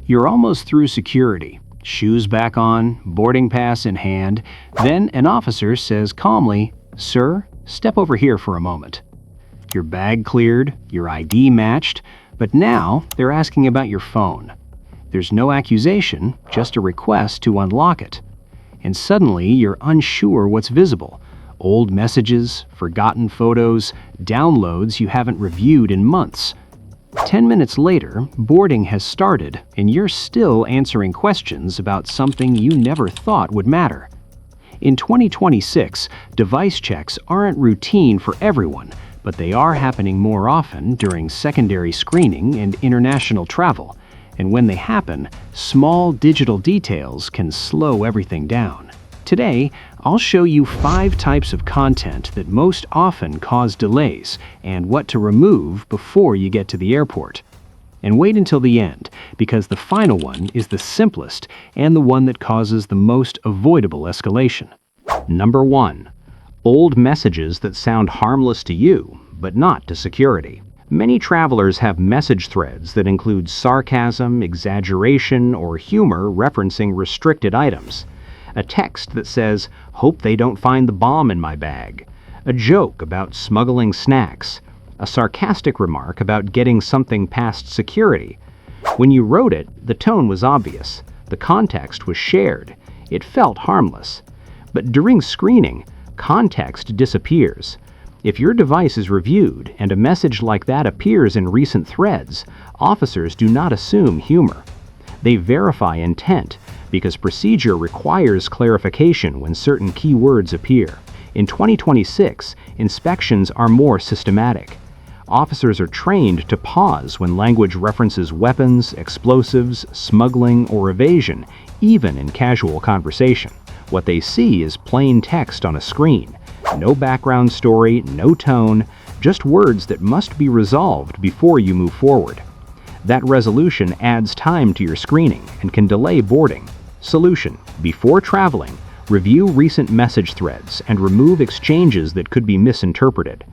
You're almost through security, shoes back on, boarding pass in hand. Then an officer says calmly, "Sir, step over here for a moment." Your bag cleared, your ID matched, but now they're asking about your phone. There's no accusation, just a request to unlock it. And suddenly you're unsure what's visible. Old messages, forgotten photos, downloads you haven't reviewed in months. 10 minutes later, boarding has started, and you're still answering questions about something you never thought would matter. In 2026, device checks aren't routine for everyone, but they are happening more often during secondary screening and international travel. And when they happen, small digital details can slow everything down. Today, I'll show you 5 types of content that most often cause delays and what to remove before you get to the airport. And wait until the end, because the final one is the simplest and the one that causes the most avoidable escalation. Number 1. Old messages that sound harmless to you, but not to security. Many travelers have message threads that include sarcasm, exaggeration, or humor referencing restricted items. A text that says, "Hope they don't find the bomb in my bag." A joke about smuggling snacks. A sarcastic remark about getting something past security. When you wrote it, the tone was obvious. The context was shared. It felt harmless. But during screening, context disappears. If your device is reviewed and a message like that appears in recent threads, officers do not assume humor. They verify intent, because procedure requires clarification when certain key words appear. In 2026, inspections are more systematic. Officers are trained to pause when language references weapons, explosives, smuggling, or evasion, even in casual conversation. What they see is plain text on a screen. No background story, no tone, just words that must be resolved before you move forward. That resolution adds time to your screening and can delay boarding. Solution: before traveling, review recent message threads and remove exchanges that could be misinterpreted.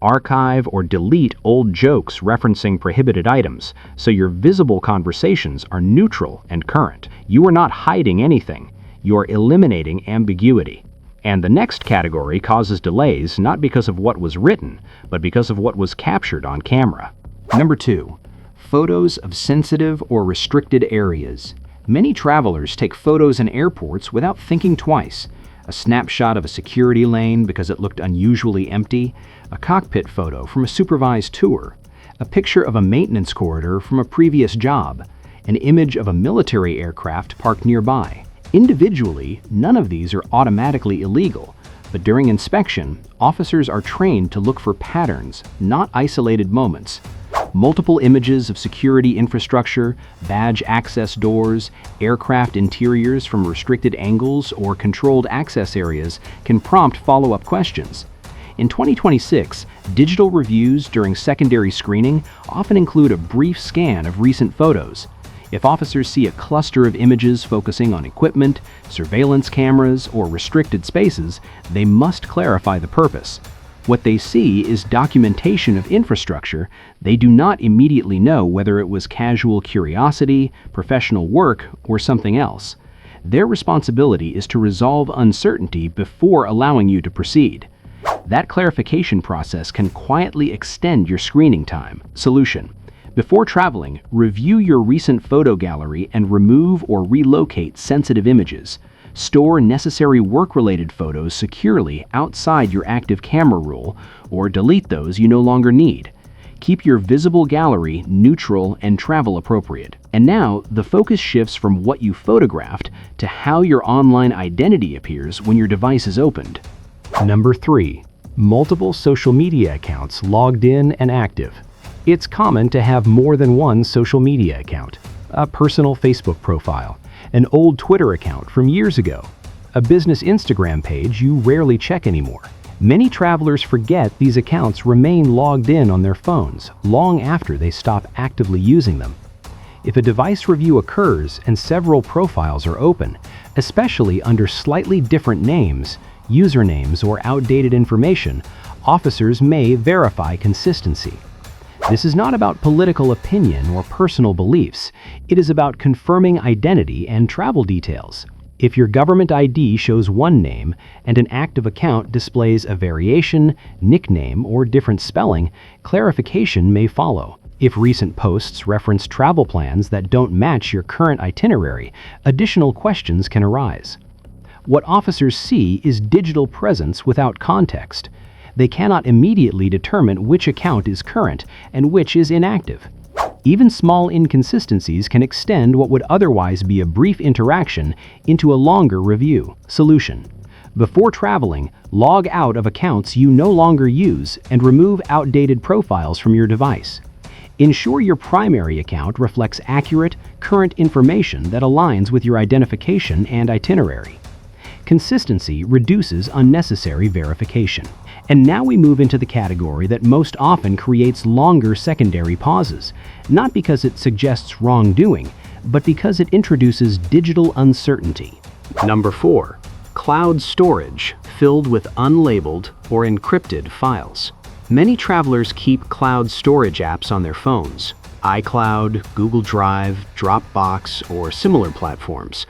Archive or delete old jokes referencing prohibited items so your visible conversations are neutral and current. You are not hiding anything. You're eliminating ambiguity. And the next category causes delays not because of what was written, but because of what was captured on camera. Number 2. Photos of sensitive or restricted areas. Many travelers take photos in airports without thinking twice. A snapshot of a security lane because it looked unusually empty, a cockpit photo from a supervised tour, a picture of a maintenance corridor from a previous job, an image of a military aircraft parked nearby. Individually, none of these are automatically illegal, but during inspection, officers are trained to look for patterns, not isolated moments. Multiple images of security infrastructure, badge access doors, aircraft interiors from restricted angles, or controlled access areas can prompt follow-up questions. In 2026, digital reviews during secondary screening often include a brief scan of recent photos. If officers see a cluster of images focusing on equipment, surveillance cameras, or restricted spaces, they must clarify the purpose. What they see is documentation of infrastructure. They do not immediately know whether it was casual curiosity, professional work, or something else. Their responsibility is to resolve uncertainty before allowing you to proceed. That clarification process can quietly extend your screening time. Solution: before traveling, review your recent photo gallery and remove or relocate sensitive images. Store necessary work-related photos securely outside your active camera roll, or delete those you no longer need. Keep your visible gallery neutral and travel appropriate. And now, the focus shifts from what you photographed to how your online identity appears when your device is opened. Number 3. Multiple social media accounts logged in and active. It's common to have more than one social media account. A personal Facebook profile, an old Twitter account from years ago, a business Instagram page you rarely check anymore. Many travelers forget these accounts remain logged in on their phones long after they stop actively using them. If a device review occurs and several profiles are open, especially under slightly different names, usernames, or outdated information, officers may verify consistency. This is not about political opinion or personal beliefs. It is about confirming identity and travel details. If your government ID shows one name and an active account displays a variation, nickname, or different spelling, clarification may follow. If recent posts reference travel plans that don't match your current itinerary, additional questions can arise. What officers see is digital presence without context. They cannot immediately determine which account is current and which is inactive. Even small inconsistencies can extend what would otherwise be a brief interaction into a longer review. Solution: before traveling, log out of accounts you no longer use and remove outdated profiles from your device. Ensure your primary account reflects accurate, current information that aligns with your identification and itinerary. Consistency reduces unnecessary verification. And now we move into the category that most often creates longer secondary pauses, not because it suggests wrongdoing, but because it introduces digital uncertainty. Number 4. Cloud storage filled with unlabeled or encrypted files. Many travelers keep cloud storage apps on their phones, iCloud, Google Drive, Dropbox, or similar platforms.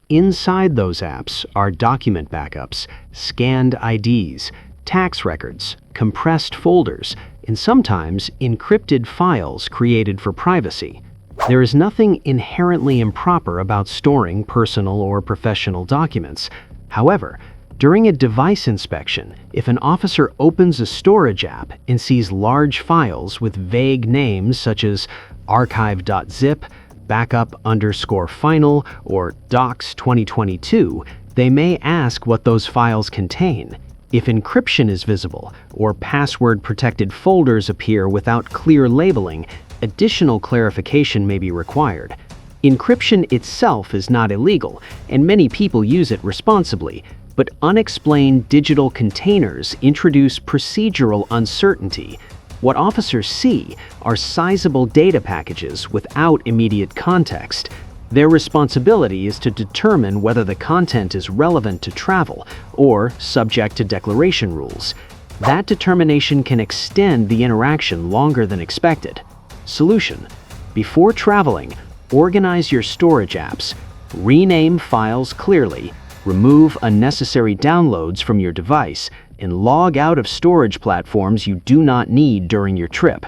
Inside those apps are document backups, scanned IDs, tax records, compressed folders, and sometimes encrypted files created for privacy. There is nothing inherently improper about storing personal or professional documents. However, during a device inspection, if an officer opens a storage app and sees large files with vague names such as archive.zip, backup_final, or docs 2022, they may ask what those files contain. If encryption is visible or password-protected folders appear without clear labeling, additional clarification may be required. Encryption itself is not illegal, and many people use it responsibly, but unexplained digital containers introduce procedural uncertainty. What officers see are sizable data packages without immediate context. Their responsibility is to determine whether the content is relevant to travel or subject to declaration rules. That determination can extend the interaction longer than expected. Solution: before traveling, organize your storage apps, rename files clearly, remove unnecessary downloads from your device, and log out of storage platforms you do not need during your trip.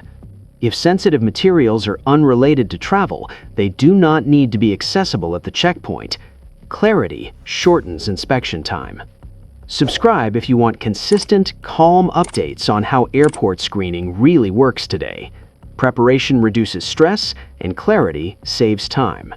If sensitive materials are unrelated to travel, they do not need to be accessible at the checkpoint. Clarity shortens inspection time. Subscribe if you want consistent, calm updates on how airport screening really works today. Preparation reduces stress, and clarity saves time.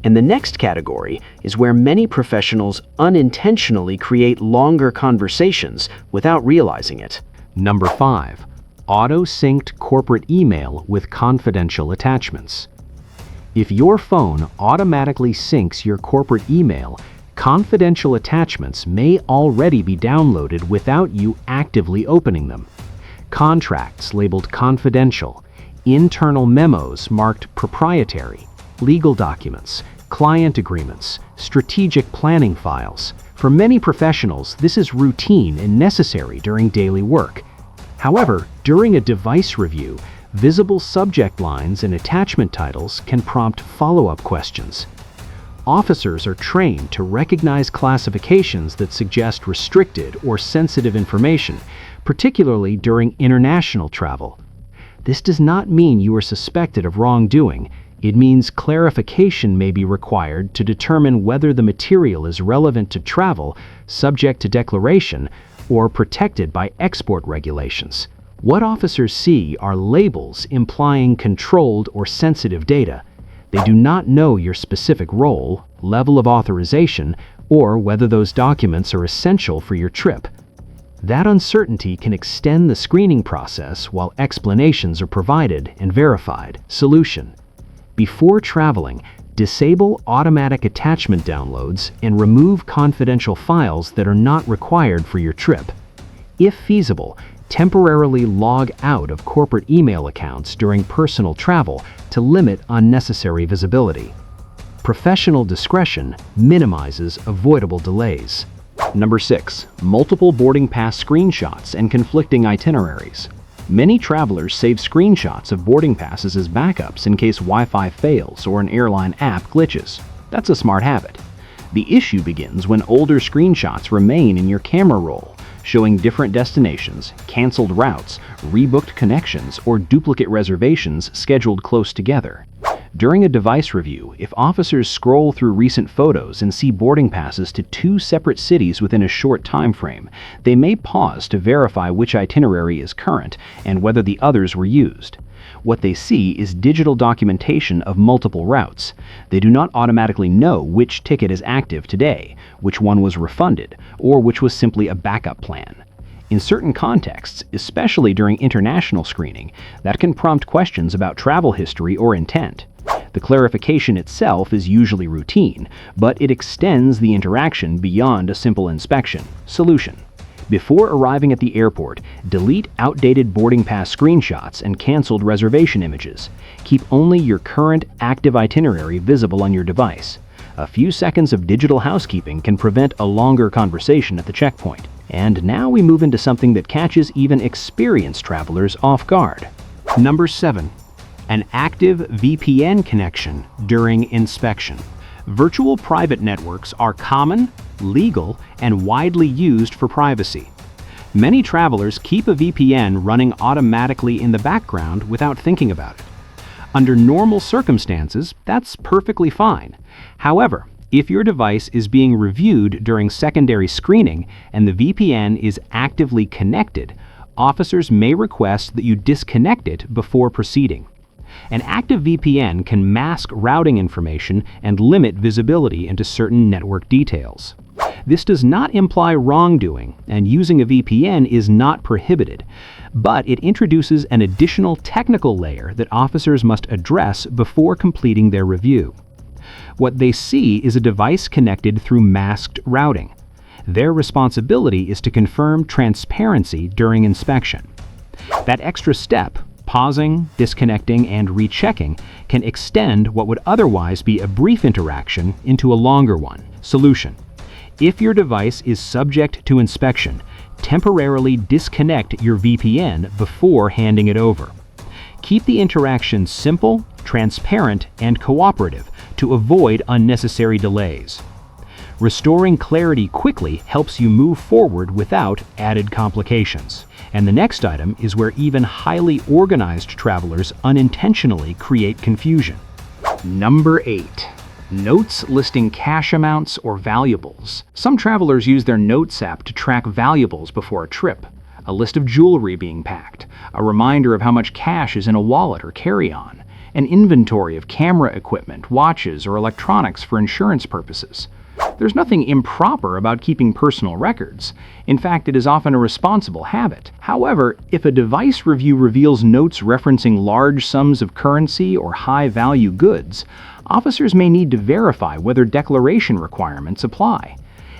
And the next category is where many professionals unintentionally create longer conversations without realizing it. Number 5. Auto-synced corporate email with confidential attachments. If your phone automatically syncs your corporate email, confidential attachments may already be downloaded without you actively opening them. Contracts labeled confidential, internal memos marked proprietary, legal documents, client agreements, strategic planning files. For many professionals, this is routine and necessary during daily work. However, during a device review, visible subject lines and attachment titles can prompt follow-up questions. Officers are trained to recognize classifications that suggest restricted or sensitive information, particularly during international travel. This does not mean you are suspected of wrongdoing. It means clarification may be required to determine whether the material is relevant to travel, subject to declaration, or protected by export regulations. What officers see are labels implying controlled or sensitive data. They do not know your specific role, level of authorization, or whether those documents are essential for your trip. That uncertainty can extend the screening process while explanations are provided and verified. Solution: before traveling, disable automatic attachment downloads and remove confidential files that are not required for your trip. If feasible, temporarily log out of corporate email accounts during personal travel to limit unnecessary visibility. Professional discretion minimizes avoidable delays. Number 6. Multiple boarding pass screenshots and conflicting itineraries. Many travelers save screenshots of boarding passes as backups in case Wi-Fi fails or an airline app glitches. That's a smart habit. The issue begins when older screenshots remain in your camera roll, showing different destinations, canceled routes, rebooked connections, or duplicate reservations scheduled close together. During a device review, if officers scroll through recent photos and see boarding passes to two separate cities within a short time frame, they may pause to verify which itinerary is current and whether the others were used. What they see is digital documentation of multiple routes. They do not automatically know which ticket is active today, which one was refunded, or which was simply a backup plan. In certain contexts, especially during international screening, that can prompt questions about travel history or intent. The clarification itself is usually routine, but it extends the interaction beyond a simple inspection. Solution: before arriving at the airport, delete outdated boarding pass screenshots and canceled reservation images. Keep only your current active itinerary visible on your device. A few seconds of digital housekeeping can prevent a longer conversation at the checkpoint. And now we move into something that catches even experienced travelers off guard. Number 7. An active VPN connection during inspection. Virtual private networks are common, legal, and widely used for privacy. Many travelers keep a VPN running automatically in the background without thinking about it. Under normal circumstances, that's perfectly fine. However, if your device is being reviewed during secondary screening and the VPN is actively connected, officers may request that you disconnect it before proceeding. An active VPN can mask routing information and limit visibility into certain network details. This does not imply wrongdoing, and using a VPN is not prohibited, but it introduces an additional technical layer that officers must address before completing their review. What they see is a device connected through masked routing. Their responsibility is to confirm transparency during inspection. That extra step, pausing, disconnecting, and rechecking, can extend what would otherwise be a brief interaction into a longer one. Solution: if your device is subject to inspection, temporarily disconnect your VPN before handing it over. Keep the interaction simple, transparent, and cooperative to avoid unnecessary delays. Restoring clarity quickly helps you move forward without added complications. And the next item is where even highly organized travelers unintentionally create confusion. Number 8. Notes listing cash amounts or valuables. Some travelers use their Notes app to track valuables before a trip. A list of jewelry being packed, a reminder of how much cash is in a wallet or carry-on, an inventory of camera equipment, watches, or electronics for insurance purposes. There's nothing improper about keeping personal records. In fact, it is often a responsible habit. However, if a device review reveals notes referencing large sums of currency or high-value goods, officers may need to verify whether declaration requirements apply.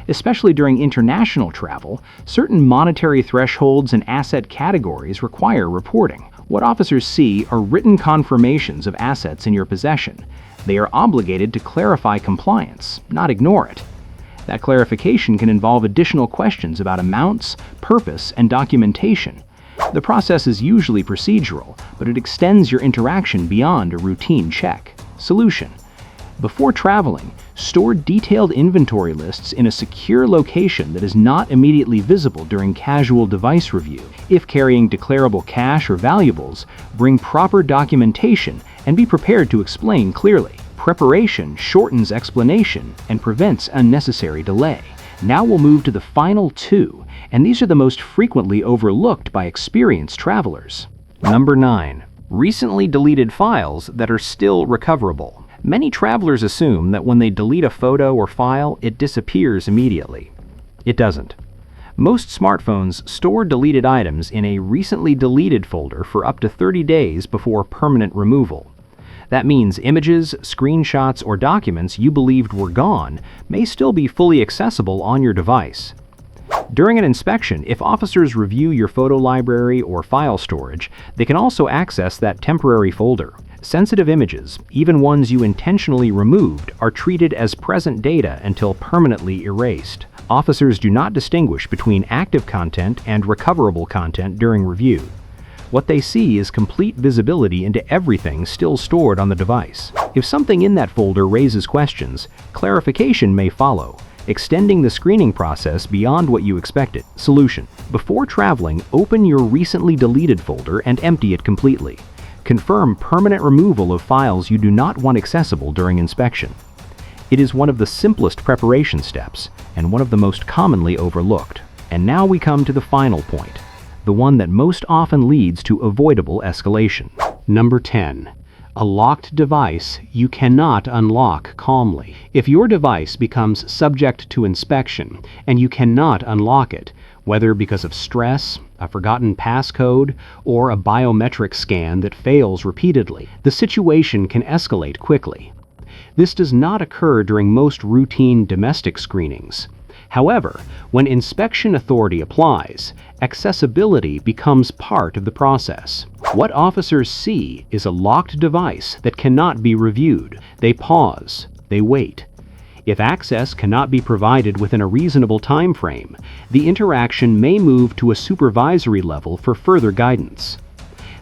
Especially during international travel, certain monetary thresholds and asset categories require reporting. What officers see are written confirmations of assets in your possession. They are obligated to clarify compliance, not ignore it. That clarification can involve additional questions about amounts, purpose, and documentation. The process is usually procedural, but it extends your interaction beyond a routine check. Solution: before traveling, store detailed inventory lists in a secure location that is not immediately visible during casual device review. If carrying declarable cash or valuables, bring proper documentation and be prepared to explain clearly. Preparation shortens explanation and prevents unnecessary delay. Now we'll move to the final 2, and these are the most frequently overlooked by experienced travelers. Number 9. Recently deleted files that are still recoverable. Many travelers assume that when they delete a photo or file, it disappears immediately. It doesn't. Most smartphones store deleted items in a recently deleted folder for up to 30 days before permanent removal. That means images, screenshots, or documents you believed were gone may still be fully accessible on your device. During an inspection, if officers review your photo library or file storage, they can also access that temporary folder. Sensitive images, even ones you intentionally removed, are treated as present data until permanently erased. Officers do not distinguish between active content and recoverable content during review. What they see is complete visibility into everything still stored on the device. If something in that folder raises questions, clarification may follow, extending the screening process beyond what you expected. Solution: before traveling, open your recently deleted folder and empty it completely. Confirm permanent removal of files you do not want accessible during inspection. It is one of the simplest preparation steps and one of the most commonly overlooked. And now we come to the final point, the one that most often leads to avoidable escalation. Number 10. A locked device you cannot unlock calmly. If your device becomes subject to inspection and you cannot unlock it, whether because of stress, a forgotten passcode, or a biometric scan that fails repeatedly, the situation can escalate quickly. This does not occur during most routine domestic screenings. However, when inspection authority applies, accessibility becomes part of the process. What officers see is a locked device that cannot be reviewed. They pause, they wait. If access cannot be provided within a reasonable time frame, the interaction may move to a supervisory level for further guidance.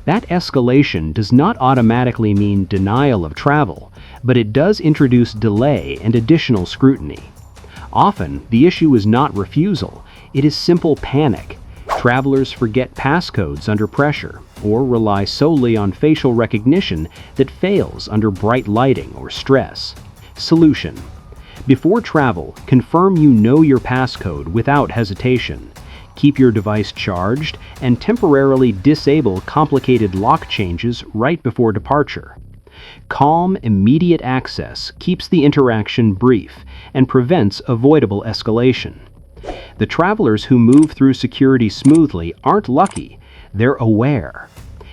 That escalation does not automatically mean denial of travel, but it does introduce delay and additional scrutiny. Often, the issue is not refusal, it is simple panic. Travelers forget passcodes under pressure, or rely solely on facial recognition that fails under bright lighting or stress. Solution: before travel, confirm you know your passcode without hesitation. Keep your device charged and temporarily disable complicated lock changes right before departure. Calm, immediate access keeps the interaction brief and prevents avoidable escalation. The travelers who move through security smoothly aren't lucky, they're aware.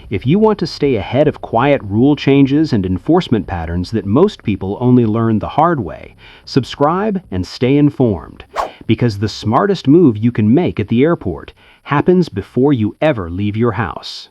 If you want to stay ahead of quiet rule changes and enforcement patterns that most people only learn the hard way, subscribe and stay informed, because the smartest move you can make at the airport happens before you ever leave your house.